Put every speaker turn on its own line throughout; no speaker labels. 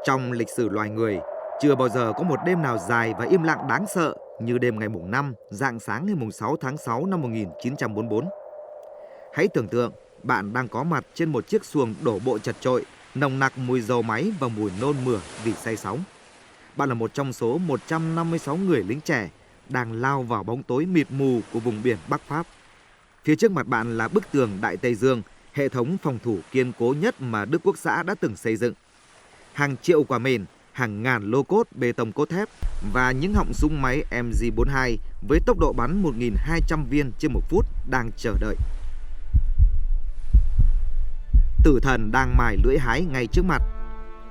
Trong lịch sử loài người, chưa bao giờ có một đêm nào dài và im lặng đáng sợ như đêm ngày mùng 5, rạng sáng ngày mùng 6 tháng 6 năm 1944. Hãy tưởng tượng bạn đang có mặt trên một chiếc xuồng đổ bộ chật chội, nồng nặc mùi dầu máy và mùi nôn mửa vì say sóng. Bạn là một trong số 156 người lính trẻ đang lao vào bóng tối mịt mù của vùng biển Bắc Pháp. Phía trước mặt bạn là bức tường Đại Tây Dương, hệ thống phòng thủ kiên cố nhất mà Đức Quốc xã đã từng xây dựng. Hàng triệu quả mìn, hàng ngàn lô cốt bê tông cốt thép và những họng súng máy MG42 với tốc độ bắn 1.200 viên trên một phút đang chờ đợi. Tử thần đang mài lưỡi hái ngay trước mặt.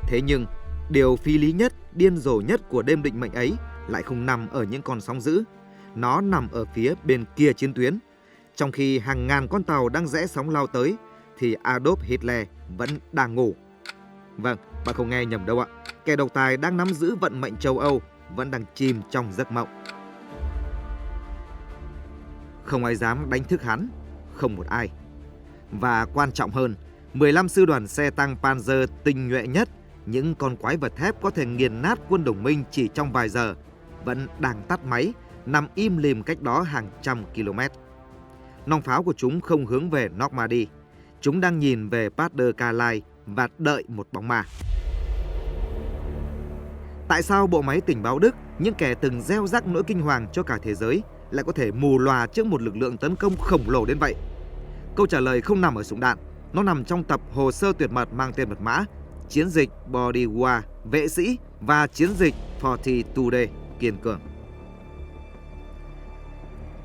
Thế nhưng, điều phi lý nhất, điên rồ nhất của đêm định mệnh ấy lại không nằm ở những con sóng dữ. Nó nằm ở phía bên kia chiến tuyến. Trong khi hàng ngàn con tàu đang rẽ sóng lao tới, thì Adolf Hitler vẫn đang ngủ. Vâng, bạn không nghe nhầm đâu ạ. Kẻ độc tài đang nắm giữ vận mệnh châu Âu vẫn đang chìm trong giấc mộng. Không ai dám đánh thức hắn, không một ai. Và quan trọng hơn, 15 sư đoàn xe tăng Panzer tinh nhuệ nhất, những con quái vật thép có thể nghiền nát quân đồng minh chỉ trong vài giờ, vẫn đang tắt máy, nằm im lìm cách đó hàng trăm km. Nòng pháo của chúng không hướng về Normandy. Chúng đang nhìn về Pas de Calais và đợi một bóng ma. Tại sao bộ máy tình báo Đức, những kẻ từng gieo rắc nỗi kinh hoàng cho cả thế giới, lại có thể mù lòa trước một lực lượng tấn công khổng lồ đến vậy? Câu trả lời không nằm ở súng đạn, nó nằm trong tập hồ sơ tuyệt mật mang tên mật mã Chiến dịch Body War, Vệ sĩ và Chiến dịch Fortitude, Kiên cường.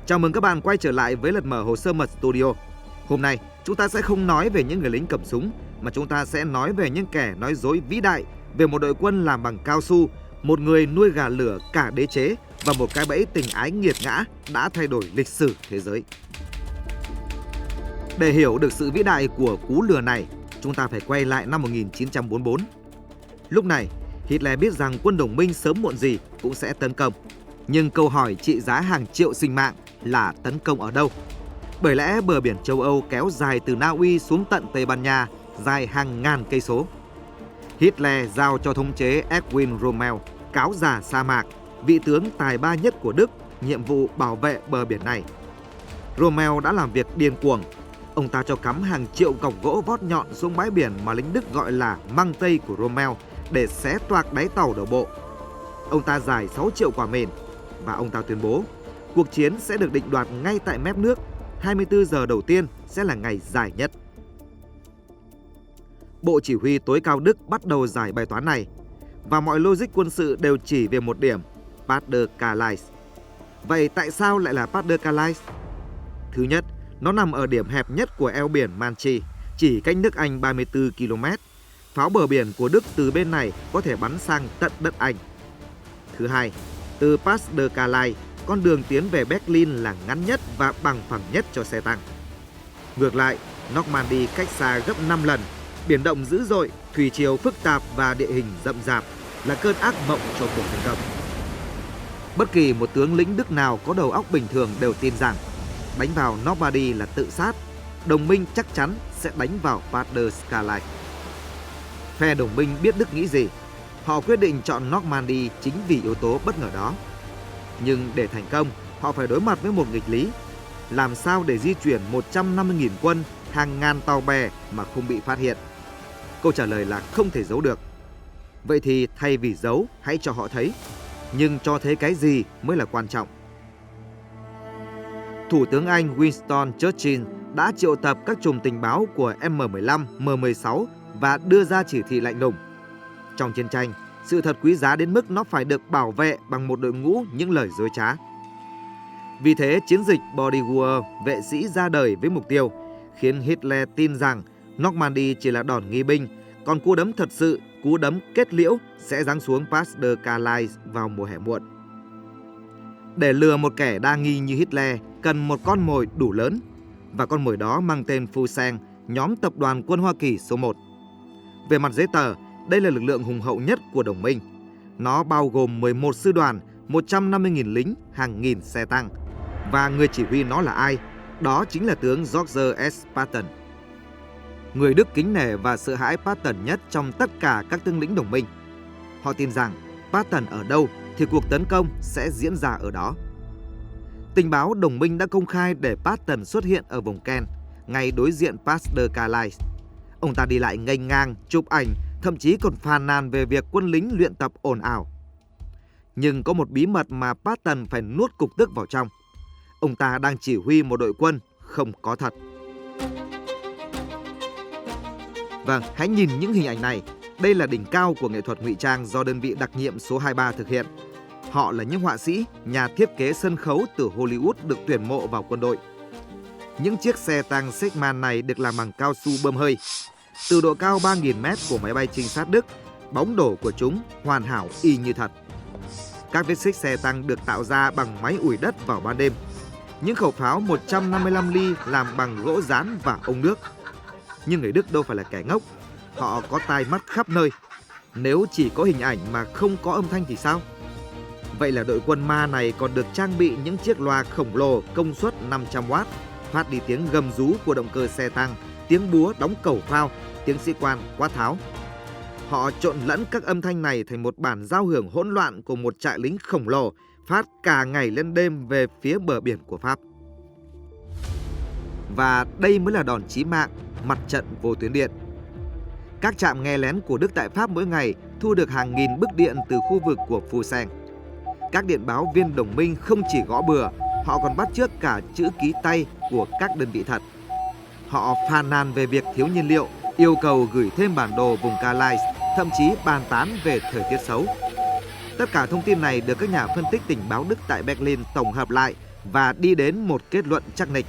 Chào mừng các bạn quay trở lại với lật mở hồ sơ mật Studio. Hôm nay, chúng ta sẽ không nói về những người lính cầm súng, mà chúng ta sẽ nói về những kẻ nói dối vĩ đại, về một đội quân làm bằng cao su, một người nuôi gà lửa cả đế chế và một cái bẫy tình ái nghiệt ngã đã thay đổi lịch sử thế giới. Để hiểu được sự vĩ đại của cú lừa này, chúng ta phải quay lại năm 1944. Lúc này, Hitler biết rằng quân đồng minh sớm muộn gì cũng sẽ tấn công. Nhưng câu hỏi trị giá hàng triệu sinh mạng là tấn công ở đâu? Bởi lẽ bờ biển châu Âu kéo dài từ Na Uy xuống tận Tây Ban Nha, dài hàng ngàn cây số. Hitler giao cho thống chế Erwin Rommel, cáo già sa mạc, vị tướng tài ba nhất của Đức, nhiệm vụ bảo vệ bờ biển này. Rommel đã làm việc điên cuồng. Ông ta cho cắm hàng triệu cọc gỗ vót nhọn xuống bãi biển mà lính Đức gọi là măng tây của Rommel để xé toạc đáy tàu đổ bộ. Ông ta giải 6 triệu quả mìn và ông ta tuyên bố cuộc chiến sẽ được định đoạt ngay tại mép nước. 24 giờ đầu tiên sẽ là ngày dài nhất. Bộ Chỉ huy tối cao Đức bắt đầu giải bài toán này và mọi logic quân sự đều chỉ về một điểm, Pas de Calais. Vậy tại sao lại là Pas de Calais? Thứ nhất, nó nằm ở điểm hẹp nhất của eo biển Manche, chỉ cách nước Anh 34 km. Pháo bờ biển của Đức từ bên này có thể bắn sang tận đất Anh. Thứ hai, từ Pas de Calais, con đường tiến về Berlin là ngắn nhất và bằng phẳng nhất cho xe tăng. Ngược lại, Normandy cách xa gấp 5 lần, biển động dữ dội, thủy triều phức tạp và địa hình rậm rạp là cơn ác mộng cho cuộc tấn công. Bất kỳ một tướng lĩnh Đức nào có đầu óc bình thường đều tin rằng đánh vào Normandy là tự sát, đồng minh chắc chắn sẽ đánh vào Pas de Calais. Phe đồng minh biết Đức nghĩ gì, họ quyết định chọn Normandy chính vì yếu tố bất ngờ đó. Nhưng để thành công, họ phải đối mặt với một nghịch lý. Làm sao để di chuyển 150.000 quân, hàng ngàn tàu bè mà không bị phát hiện? Câu trả lời là không thể giấu được. Vậy thì thay vì giấu, hãy cho họ thấy. Nhưng cho thấy cái gì mới là quan trọng. Thủ tướng Anh Winston Churchill đã triệu tập các chùm tình báo của M15, M16 và đưa ra chỉ thị lạnh lùng. Trong chiến tranh, sự thật quý giá đến mức nó phải được bảo vệ bằng một đội ngũ những lời dối trá. Vì thế, chiến dịch Body War, vệ sĩ ra đời với mục tiêu khiến Hitler tin rằng Normandy chỉ là đòn nghi binh, còn cú đấm thật sự, cú đấm kết liễu sẽ giáng xuống Pas de Calais vào mùa hè muộn. Để lừa một kẻ đa nghi như Hitler, cần một con mồi đủ lớn, và con mồi đó mang tên Fusen, nhóm tập đoàn quân Hoa Kỳ số 1. Về mặt giấy tờ, đây là lực lượng hùng hậu nhất của đồng minh. Nó bao gồm 11 sư đoàn, 150.000 lính, hàng nghìn xe tăng. Và người chỉ huy nó là ai? Đó chính là tướng George S. Patton. Người Đức kính nể và sợ hãi Patton nhất trong tất cả các tướng lĩnh đồng minh. Họ tin rằng Patton ở đâu thì cuộc tấn công sẽ diễn ra ở đó. Tình báo đồng minh đã công khai để Patton xuất hiện ở vùng Kent, ngay đối diện Pas-de-Calais. Ông ta đi lại nghênh ngang, chụp ảnh, thậm chí còn phàn nàn về việc quân lính luyện tập ồn ào. Nhưng có một bí mật mà Patton phải nuốt cục tức vào trong. Ông ta đang chỉ huy một đội quân không có thật. Vâng, hãy nhìn những hình ảnh này. Đây là đỉnh cao của nghệ thuật ngụy trang do đơn vị đặc nhiệm số 23 thực hiện. Họ là những họa sĩ, nhà thiết kế sân khấu từ Hollywood được tuyển mộ vào quân đội. Những chiếc xe tăng Sigman này được làm bằng cao su bơm hơi. Từ độ cao 3.000 mét của máy bay trinh sát Đức, bóng đổ của chúng hoàn hảo y như thật. Các vết xích xe tăng được tạo ra bằng máy ủi đất vào ban đêm. Những khẩu pháo 155 ly làm bằng gỗ dán và ống nước. Nhưng người Đức đâu phải là kẻ ngốc. Họ có tai mắt khắp nơi. Nếu chỉ có hình ảnh mà không có âm thanh thì sao? Vậy là đội quân ma này còn được trang bị những chiếc loa khổng lồ công suất 500W, phát đi tiếng gầm rú của động cơ xe tăng, tiếng búa đóng cẩu phao, tiếng sĩ quan quát tháo. Họ trộn lẫn các âm thanh này thành một bản giao hưởng hỗn loạn của một trại lính khổng lồ phát cả ngày lẫn đêm về phía bờ biển của Pháp. Và đây mới là đòn chí mạng, mặt trận vô tuyến điện. Các trạm nghe lén của Đức tại Pháp mỗi ngày thu được hàng nghìn bức điện từ khu vực của Fusen. Các điện báo viên đồng minh không chỉ gõ bừa, họ còn bắt chước cả chữ ký tay của các đơn vị thật. Họ phàn nàn về việc thiếu nhiên liệu, yêu cầu gửi thêm bản đồ vùng Calais, thậm chí bàn tán về thời tiết xấu. Tất cả thông tin này được các nhà phân tích tình báo Đức tại Berlin tổng hợp lại và đi đến một kết luận chắc nịch.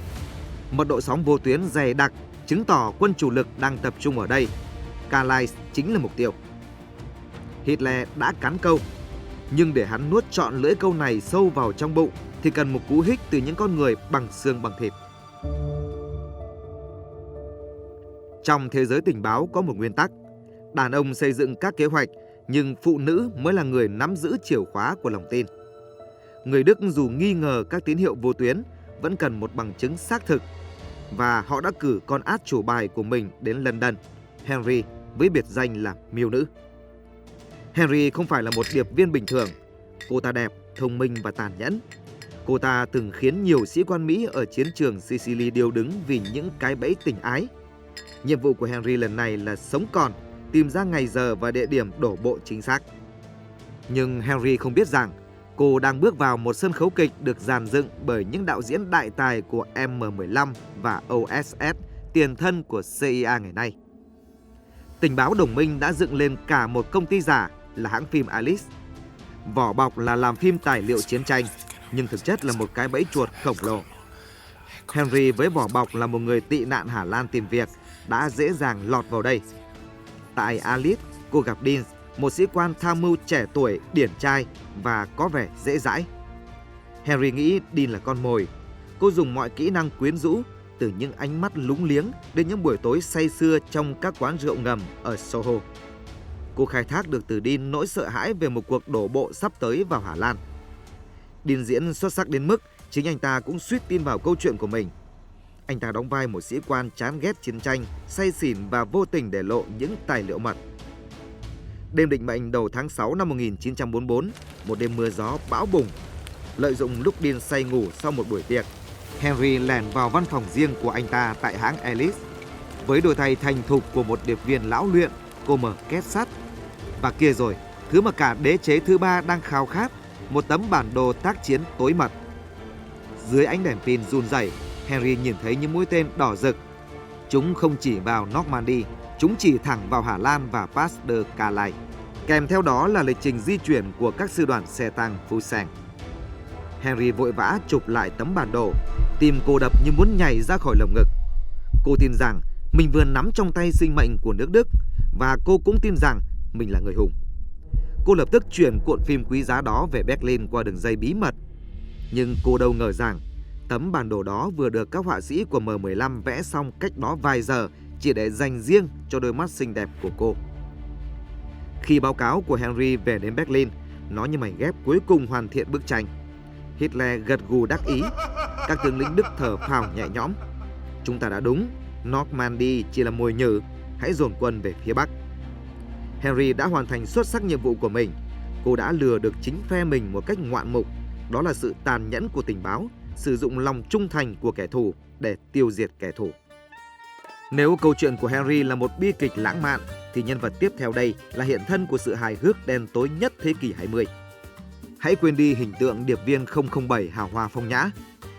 Mật độ sóng vô tuyến dày đặc chứng tỏ quân chủ lực đang tập trung ở đây. Calais chính là mục tiêu. Hitler đã cắn câu, nhưng để hắn nuốt trọn lưỡi câu này sâu vào trong bụng thì cần một cú hích từ những con người bằng xương bằng thịt. Trong thế giới tình báo có một nguyên tắc: đàn ông xây dựng các kế hoạch, nhưng phụ nữ mới là người nắm giữ chìa khóa của lòng tin. Người Đức dù nghi ngờ các tín hiệu vô tuyến vẫn cần một bằng chứng xác thực, và họ đã cử con át chủ bài của mình đến London, Henry, với biệt danh là Miêu Nữ. Henry không phải là một điệp viên bình thường. Cô ta đẹp, thông minh và tàn nhẫn. Cô ta từng khiến nhiều sĩ quan Mỹ ở chiến trường Sicily điêu đứng vì những cái bẫy tình ái. Nhiệm vụ của Henry lần này là sống còn, tìm ra ngày giờ và địa điểm đổ bộ chính xác. Nhưng Henry không biết rằng cô đang bước vào một sân khấu kịch được dàn dựng bởi những đạo diễn đại tài của M15 và OSS, tiền thân của CIA ngày nay. Tình báo đồng minh đã dựng lên cả một công ty giả là hãng phim Alice. Vỏ bọc là làm phim tài liệu chiến tranh, nhưng thực chất là một cái bẫy chuột khổng lồ. Henry với vỏ bọc là một người tị nạn Hà Lan tìm việc đã dễ dàng lọt vào đây. Tại Alice, cô gặp Dean, một sĩ quan tham mưu trẻ tuổi, điển trai và có vẻ dễ dãi. Henry nghĩ Dean là con mồi. Cô dùng mọi kỹ năng quyến rũ, từ những ánh mắt lúng liếng đến những buổi tối say sưa trong các quán rượu ngầm ở Soho. Cô khai thác được từ Dean nỗi sợ hãi về một cuộc đổ bộ sắp tới vào Hà Lan. Dean diễn xuất sắc đến mức chính anh ta cũng suýt tin vào câu chuyện của mình. Anh ta đóng vai một sĩ quan chán ghét chiến tranh, say xỉn và vô tình để lộ những tài liệu mật. Đêm định mệnh đầu tháng 6 năm 1944, một đêm mưa gió bão bùng. Lợi dụng lúc Dean say ngủ sau một buổi tiệc, Henry lẻn vào văn phòng riêng của anh ta tại hãng Alice. Với đôi tay thành thục của một điệp viên lão luyện, cô mở két sắt. Và kia rồi, thứ mà cả đế chế thứ ba đang khao khát, một tấm bản đồ tác chiến tối mật. Dưới ánh đèn pin run rẩy, Henry nhìn thấy những mũi tên đỏ rực. Chúng không chỉ vào Normandy, chúng chỉ thẳng vào Hà Lan và Pas-de-Calais. Kèm theo đó là lịch trình di chuyển của các sư đoàn xe tăng Fusen. Henry vội vã chụp lại tấm bản đồ, tim cô đập như muốn nhảy ra khỏi lồng ngực. Cô tin rằng mình vừa nắm trong tay sinh mệnh của nước Đức, và cô cũng tin rằng mình là người hùng. Cô lập tức chuyển cuộn phim quý giá đó về Berlin qua đường dây bí mật. Nhưng cô đâu ngờ rằng tấm bản đồ đó vừa được các họa sĩ của M15 vẽ xong cách đó vài giờ, chỉ để dành riêng cho đôi mắt xinh đẹp của cô. Khi báo cáo của Henry về đến Berlin, nó như mảnh ghép cuối cùng hoàn thiện bức tranh. Hitler gật gù đắc ý. Các tướng lĩnh Đức thở phào nhẹ nhõm. Chúng ta đã đúng, Normandy chỉ là mồi nhử, hãy dồn quân về phía Bắc. Henry đã hoàn thành xuất sắc nhiệm vụ của mình. Cô đã lừa được chính phe mình một cách ngoạn mục. Đó là sự tàn nhẫn của tình báo, sử dụng lòng trung thành của kẻ thù để tiêu diệt kẻ thù. Nếu câu chuyện của Henry là một bi kịch lãng mạn, thì nhân vật tiếp theo đây là hiện thân của sự hài hước đen tối nhất thế kỷ 20. Hãy quên đi hình tượng điệp viên 007 hào hoa phong nhã.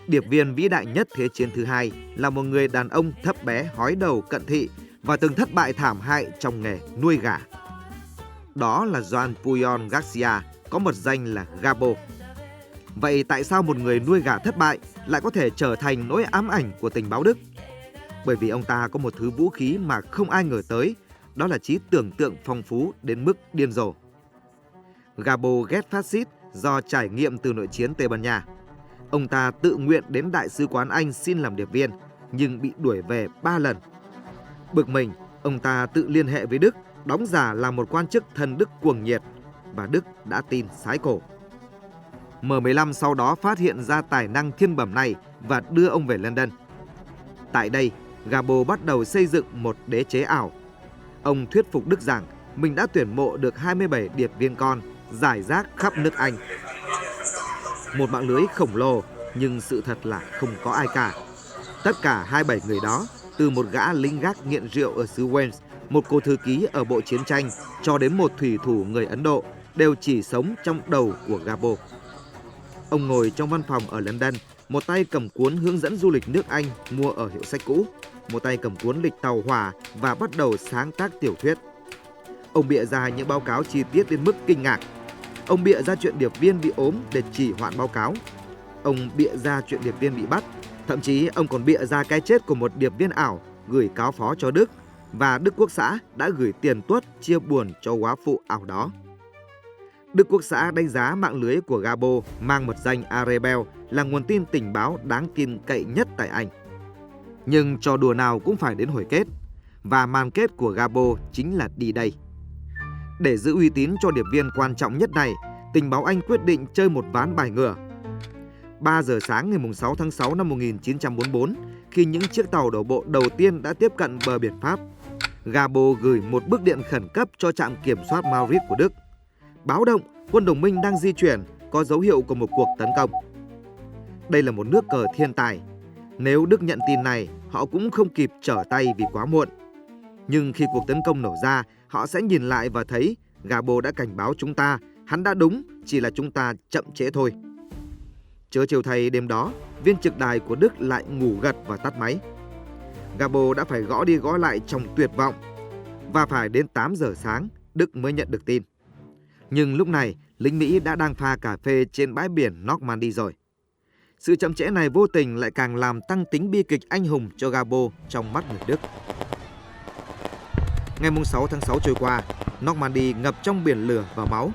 Điệp viên vĩ đại nhất Thế chiến thứ hai là một người đàn ông thấp bé, hói đầu, cận thị và từng thất bại thảm hại trong nghề nuôi gà. Đó là Juan Puyol Garcia, có mật danh là Gabo. Vậy tại sao một người nuôi gà thất bại lại có thể trở thành nỗi ám ảnh của tình báo Đức? Bởi vì ông ta có một thứ vũ khí mà không ai ngờ tới, đó là trí tưởng tượng phong phú đến mức điên rồ. Gabo ghét phát xít do trải nghiệm từ nội chiến Tây Ban Nha. Ông ta tự nguyện đến Đại sứ quán Anh xin làm điệp viên, nhưng bị đuổi về 3 lần. Bực mình, ông ta tự liên hệ với Đức, đóng giả là một quan chức thân Đức cuồng nhiệt, và Đức đã tin sái cổ. M15 sau đó phát hiện ra tài năng thiên bẩm này và đưa ông về London. Tại đây, Gabo bắt đầu xây dựng một đế chế ảo. Ông thuyết phục Đức rằng mình đã tuyển mộ được 27 điệp viên con rải rác khắp nước Anh. Một mạng lưới khổng lồ, nhưng sự thật là không có ai cả. Tất cả 27 người đó, từ một gã lính gác nghiện rượu ở xứ Wales, một cô thư ký ở bộ chiến tranh, cho đến một thủy thủ người Ấn Độ, đều chỉ sống trong đầu của Gabo. Ông ngồi trong văn phòng ở London, một tay cầm cuốn hướng dẫn du lịch nước Anh mua ở hiệu sách cũ, một tay cầm cuốn lịch tàu hỏa và bắt đầu sáng tác tiểu thuyết. Ông bịa ra những báo cáo chi tiết đến mức kinh ngạc. Ông bịa ra chuyện điệp viên bị ốm để trì hoãn báo cáo. Ông bịa ra chuyện điệp viên bị bắt. Thậm chí ông còn bịa ra cái chết của một điệp viên ảo gửi cáo phó cho Đức, và Đức Quốc xã đã gửi tiền tuất chia buồn cho góa phụ ảo đó. Đức Quốc xã đánh giá mạng lưới của Gabo mang mật danh Arebel là nguồn tin tình báo đáng tin cậy nhất tại Anh. Nhưng trò đùa nào cũng phải đến hồi kết, và màn kết của Gabo chính là đi đây. Để giữ uy tín cho điệp viên quan trọng nhất này, tình báo Anh quyết định chơi một ván bài ngửa. 3 giờ sáng ngày 6 tháng 6 năm 1944, khi những chiếc tàu đổ bộ đầu tiên đã tiếp cận bờ biển Pháp, Gabo gửi một bức điện khẩn cấp cho trạm kiểm soát Madrid của Đức. Báo động, quân đồng minh đang di chuyển, có dấu hiệu của một cuộc tấn công. Đây là một nước cờ thiên tài. Nếu Đức nhận tin này, họ cũng không kịp trở tay vì quá muộn. Nhưng khi cuộc tấn công nổ ra, họ sẽ nhìn lại và thấy Gabo đã cảnh báo chúng ta, hắn đã đúng, chỉ là chúng ta chậm trễ thôi. Chớ trêu thay, đêm đó, viên trực đài của Đức lại ngủ gật và tắt máy. Gabo đã phải gõ đi gõ lại trong tuyệt vọng, và phải đến 8 giờ sáng, Đức mới nhận được tin. Nhưng lúc này, lính Mỹ đã đang pha cà phê trên bãi biển Normandy rồi. Sự chậm trễ này vô tình lại càng làm tăng tính bi kịch anh hùng cho Gabo trong mắt người Đức. Ngày 6 tháng 6 trôi qua, Normandy ngập trong biển lửa và máu.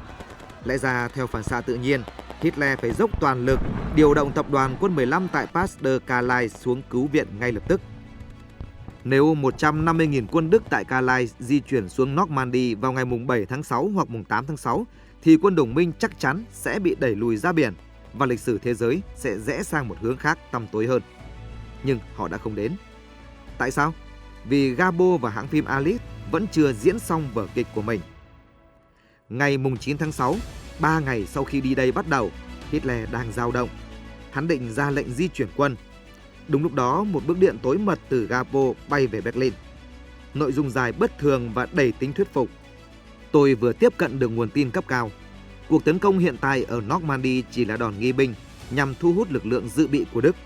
Lẽ ra theo phản xạ tự nhiên, Hitler phải dốc toàn lực điều động tập đoàn quân 15 tại Pas de Calais xuống cứu viện ngay lập tức. Nếu 150.000 quân Đức tại Calais di chuyển xuống Normandy vào ngày 7 tháng 6 hoặc 8 tháng 6, thì quân đồng minh chắc chắn sẽ bị đẩy lùi ra biển và lịch sử thế giới sẽ rẽ sang một hướng khác tăm tối hơn. Nhưng họ đã không đến. Tại sao? Vì Gabo và hãng phim Alice vẫn chưa diễn xong vở kịch của mình. Ngày 9 tháng 6, 3 ngày sau khi đi đây bắt đầu, Hitler đang dao động. Hắn định ra lệnh di chuyển quân. Đúng lúc đó, một bức điện tối mật từ Gabo bay về Berlin. Nội dung dài bất thường và đầy tính thuyết phục. Tôi vừa tiếp cận được nguồn tin cấp cao. Cuộc tấn công hiện tại ở Normandy chỉ là đòn nghi binh nhằm thu hút lực lượng dự bị của Đức.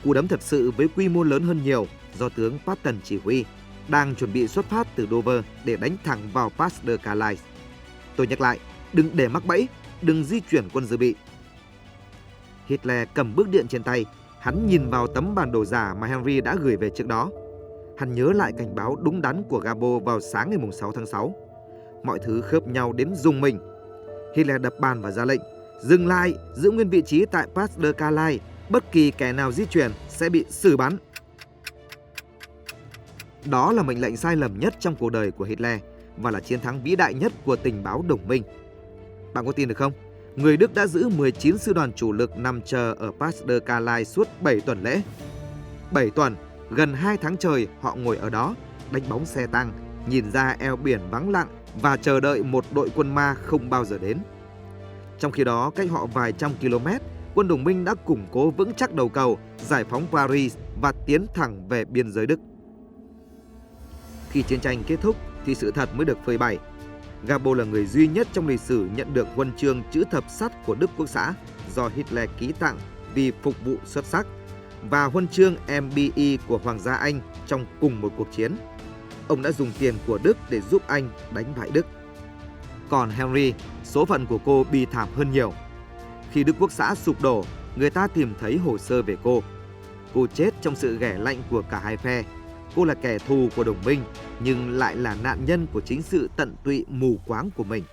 Cú đấm thật sự với quy mô lớn hơn nhiều do tướng Patton chỉ huy, đang chuẩn bị xuất phát từ Dover để đánh thẳng vào Pas de Calais. Tôi nhắc lại, đừng để mắc bẫy, đừng di chuyển quân dự bị. Hitler cầm bức điện trên tay, hắn nhìn vào tấm bản đồ giả mà Henry đã gửi về trước đó. Hắn nhớ lại cảnh báo đúng đắn của Gabo vào sáng ngày 6 tháng 6. Mọi thứ khớp nhau đến rùng mình. Hitler đập bàn và ra lệnh, dừng lại, giữ nguyên vị trí tại Pas de Calais, bất kỳ kẻ nào di chuyển sẽ bị xử bắn. Đó là mệnh lệnh sai lầm nhất trong cuộc đời của Hitler và là chiến thắng vĩ đại nhất của tình báo đồng minh. Bạn có tin được không? Người Đức đã giữ 19 sư đoàn chủ lực nằm chờ ở Pas de Calais suốt 7 tuần lễ. 7 tuần, gần 2 tháng trời họ ngồi ở đó, đánh bóng xe tăng, nhìn ra eo biển vắng lặng và chờ đợi một đội quân ma không bao giờ đến. Trong khi đó, cách họ vài trăm km, quân đồng minh đã củng cố vững chắc đầu cầu, giải phóng Paris và tiến thẳng về biên giới Đức. Khi chiến tranh kết thúc thì sự thật mới được phơi bày. Gabo là người duy nhất trong lịch sử nhận được huân chương chữ thập sắt của Đức Quốc xã do Hitler ký tặng vì phục vụ xuất sắc và huân chương MBE của Hoàng gia Anh trong cùng một cuộc chiến. Ông đã dùng tiền của Đức để giúp Anh đánh bại Đức. Còn Henry, số phận của cô bi thảm hơn nhiều. Khi Đức Quốc xã sụp đổ, người ta tìm thấy hồ sơ về cô. Cô chết trong sự ghẻ lạnh của cả hai phe. Cô là kẻ thù của đồng minh, nhưng lại là nạn nhân của chính sự tận tụy mù quáng của mình.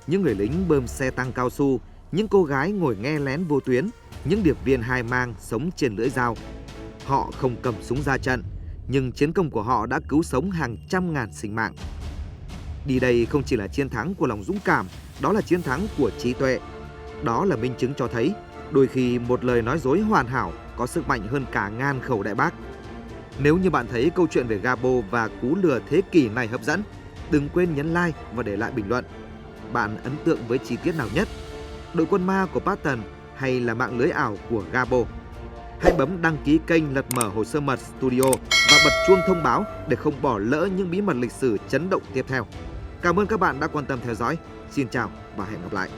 Những người lính bơm xe tăng cao su, những cô gái ngồi nghe lén vô tuyến, những điệp viên hai mang sống trên lưỡi dao. Họ không cầm súng ra trận, nhưng chiến công của họ đã cứu sống hàng trăm ngàn sinh mạng. Đi đây không chỉ là chiến thắng của lòng dũng cảm, đó là chiến thắng của trí tuệ. Đó là minh chứng cho thấy, đôi khi một lời nói dối hoàn hảo có sức mạnh hơn cả ngàn khẩu đại bác. Nếu như bạn thấy câu chuyện về Gabo và cú lừa thế kỷ này hấp dẫn, đừng quên nhấn like và để lại bình luận. Bạn ấn tượng với chi tiết nào nhất? Đội quân ma của Patton hay là mạng lưới ảo của Gabo? Hãy bấm đăng ký kênh Lật Mở Hồ Sơ Mật Studio và bật chuông thông báo để không bỏ lỡ những bí mật lịch sử chấn động tiếp theo. Cảm ơn các bạn đã quan tâm theo dõi. Xin chào và hẹn gặp lại.